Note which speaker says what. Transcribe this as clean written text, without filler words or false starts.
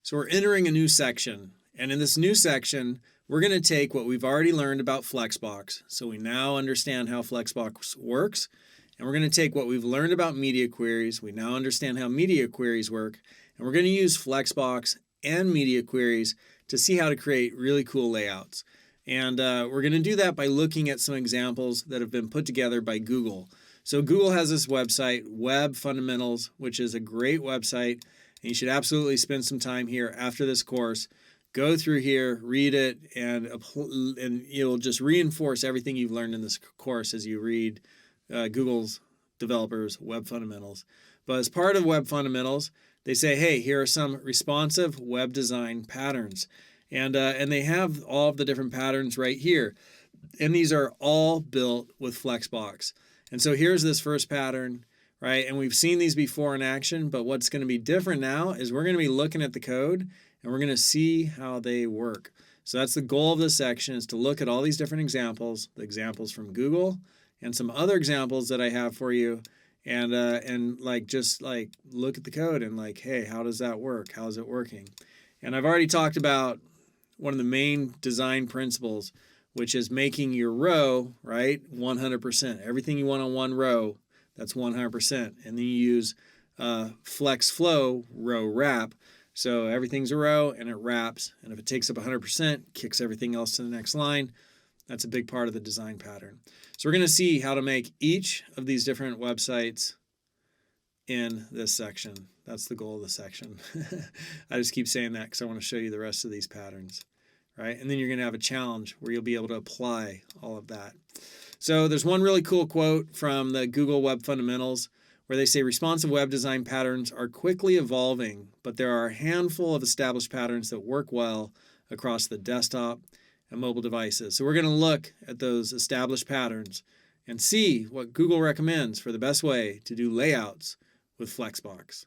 Speaker 1: So we're entering a new section, and in this new section, we're going to take what we've already learned about Flexbox. So we now understand how Flexbox works, and we're going to take what we've learned about media queries. We now understand how media queries work, and we're going to use Flexbox and media queries to see how to create really cool layouts. And we're going to do that by looking at some examples that have been put together by Google. So Google has this website, Web Fundamentals, which is a great website. And you should absolutely spend some time here after this course. Go through here, read it, and you'll just reinforce everything you've learned in this course as you read Google's developers' Web Fundamentals. But as part of Web Fundamentals, they say, hey, here are some responsive web design patterns. And they have all of the different patterns right here. And these are all built with Flexbox. And so here's this first pattern, right? And we've seen these before in action, but what's going to be different now is we're going to be looking at the code and we're going to see how they work. So that's the goal of this section, is to look at all these different examples, the examples from Google and some other examples that I have for you, and just look at the code and hey, how does that work? How is it working? And I've already talked about one of the main design principles, which is making your row, right, 100%. Everything you want on one row, that's 100%. And then you use FlexFlow row wrap. So everything's a row and it wraps. And if it takes up 100%, kicks everything else to the next line. That's a big part of the design pattern. So we're going to see how to make each of these different websites in this section. That's the goal of the section. I just keep saying that because I want to show you the rest of these patterns, right? And then you're going to have a challenge where you'll be able to apply all of that. So there's one really cool quote from the Google Web Fundamentals where they say responsive web design patterns are quickly evolving, but there are a handful of established patterns that work well across the desktop and mobile devices. So we're going to look at those established patterns and see what Google recommends for the best way to do layouts with Flexbox.